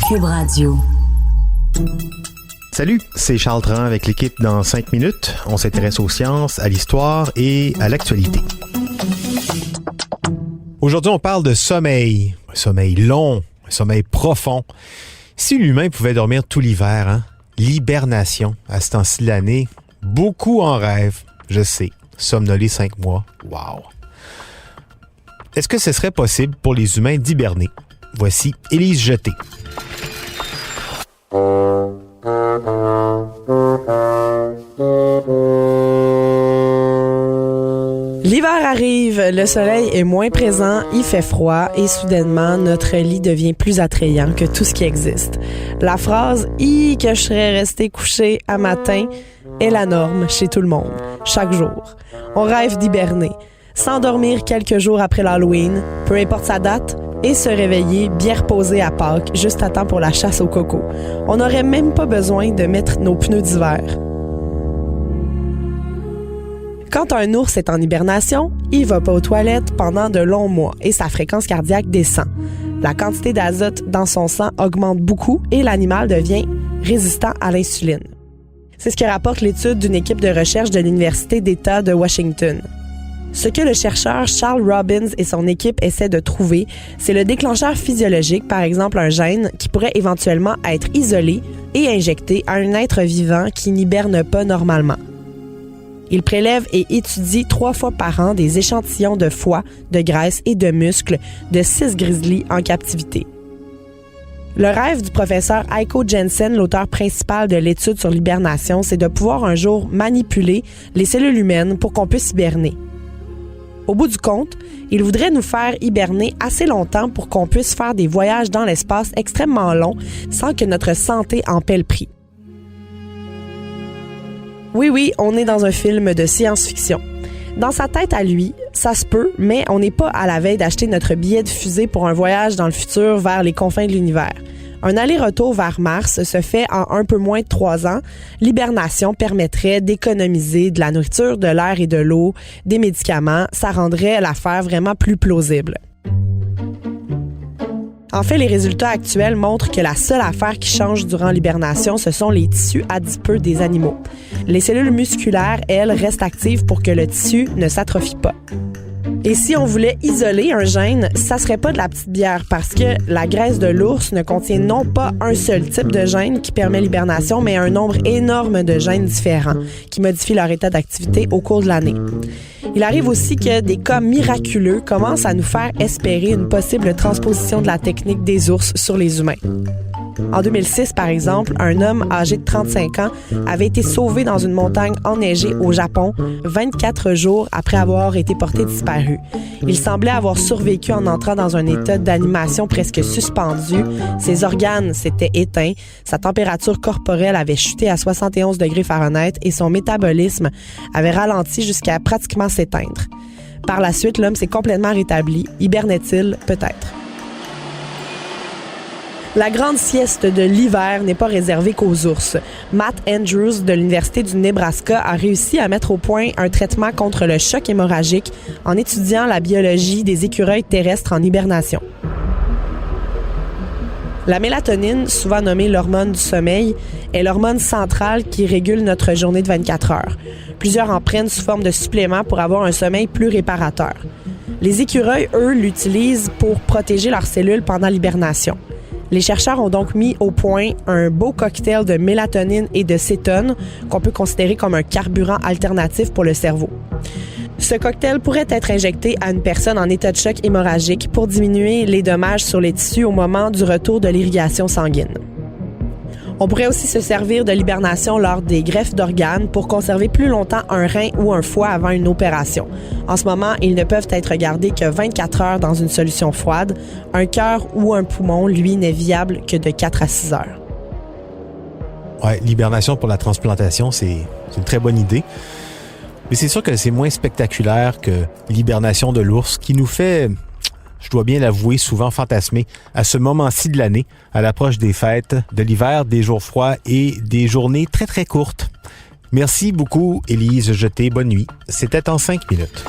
Cube Radio. Salut, c'est Charles Tran avec l'équipe dans 5 minutes. On s'intéresse aux sciences, à l'histoire et à l'actualité. Aujourd'hui, on parle de sommeil. Un sommeil long, un sommeil profond. Si l'humain pouvait dormir tout l'hiver, l'hibernation à ce temps-ci de l'année, beaucoup en rêvent, je sais. Somnoler 5 mois, wow! Est-ce que ce serait possible pour les humains d'hiberner? Voici Élise Jeté. L'hiver arrive, le soleil est moins présent, il fait froid et soudainement, notre lit devient plus attrayant que tout ce qui existe. La phrase « Hi, que je serais resté couché à matin » est la norme chez tout le monde, chaque jour. On rêve d'hiberner, s'endormir quelques jours après l'Halloween, peu importe sa date, et se réveiller bien reposé à Pâques, juste à temps pour la chasse au coco. On n'aurait même pas besoin de mettre nos pneus d'hiver. Quand un ours est en hibernation, il va pas aux toilettes pendant de longs mois et sa fréquence cardiaque descend. La quantité d'azote dans son sang augmente beaucoup et l'animal devient résistant à l'insuline. C'est ce que rapporte l'étude d'une équipe de recherche de l'Université d'État de Washington. Ce que le chercheur Charles Robbins et son équipe essaient de trouver, c'est le déclencheur physiologique, par exemple un gène, qui pourrait éventuellement être isolé et injecté à un être vivant qui n'hiberne pas normalement. Il prélève et étudie 3 fois par an des échantillons de foie, de graisse et de muscles de 6 grizzlies en captivité. Le rêve du professeur Heiko Jensen, l'auteur principal de l'étude sur l'hibernation, c'est de pouvoir un jour manipuler les cellules humaines pour qu'on puisse hiberner. Au bout du compte, il voudrait nous faire hiberner assez longtemps pour qu'on puisse faire des voyages dans l'espace extrêmement longs sans que notre santé en paie le prix. Oui, on est dans un film de science-fiction. Dans sa tête à lui, ça se peut, mais on n'est pas à la veille d'acheter notre billet de fusée pour un voyage dans le futur vers les confins de l'univers. Un aller-retour vers Mars se fait en un peu moins de 3 ans. L'hibernation permettrait d'économiser de la nourriture, de l'air et de l'eau, des médicaments. Ça rendrait l'affaire vraiment plus plausible. En fait, les résultats actuels montrent que la seule affaire qui change durant l'hibernation, ce sont les tissus adipeux des animaux. Les cellules musculaires, elles, restent actives pour que le tissu ne s'atrophie pas. Et si on voulait isoler un gène, ça serait pas de la petite bière parce que la graisse de l'ours ne contient non pas un seul type de gène qui permet l'hibernation, mais un nombre énorme de gènes différents qui modifient leur état d'activité au cours de l'année. Il arrive aussi que des cas miraculeux commencent à nous faire espérer une possible transposition de la technique des ours sur les humains. En 2006, par exemple, un homme âgé de 35 ans avait été sauvé dans une montagne enneigée au Japon 24 jours après avoir été porté disparu. Il semblait avoir survécu en entrant dans un état d'animation presque suspendu. Ses organes s'étaient éteints, sa température corporelle avait chuté à 71 degrés Fahrenheit et son métabolisme avait ralenti jusqu'à pratiquement s'éteindre. Par la suite, l'homme s'est complètement rétabli. Hibernait-il? Peut-être. La grande sieste de l'hiver n'est pas réservée qu'aux ours. Matt Andrews de l'Université du Nebraska a réussi à mettre au point un traitement contre le choc hémorragique en étudiant la biologie des écureuils terrestres en hibernation. La mélatonine, souvent nommée l'hormone du sommeil, est l'hormone centrale qui régule notre journée de 24 heures. Plusieurs en prennent sous forme de suppléments pour avoir un sommeil plus réparateur. Les écureuils, eux, l'utilisent pour protéger leurs cellules pendant l'hibernation. Les chercheurs ont donc mis au point un beau cocktail de mélatonine et de cétone qu'on peut considérer comme un carburant alternatif pour le cerveau. Ce cocktail pourrait être injecté à une personne en état de choc hémorragique pour diminuer les dommages sur les tissus au moment du retour de l'irrigation sanguine. On pourrait aussi se servir de l'hibernation lors des greffes d'organes pour conserver plus longtemps un rein ou un foie avant une opération. En ce moment, ils ne peuvent être gardés que 24 heures dans une solution froide. Un cœur ou un poumon, lui, n'est viable que de 4 à 6 heures. Ouais, l'hibernation pour la transplantation, c'est une très bonne idée. Mais c'est sûr que c'est moins spectaculaire que l'hibernation de l'ours qui nous fait, je dois bien l'avouer, souvent fantasmer à ce moment-ci de l'année, à l'approche des fêtes, de l'hiver, des jours froids et des journées très très courtes. Merci beaucoup, Élise Jeté. Bonne nuit. C'était en 5 minutes.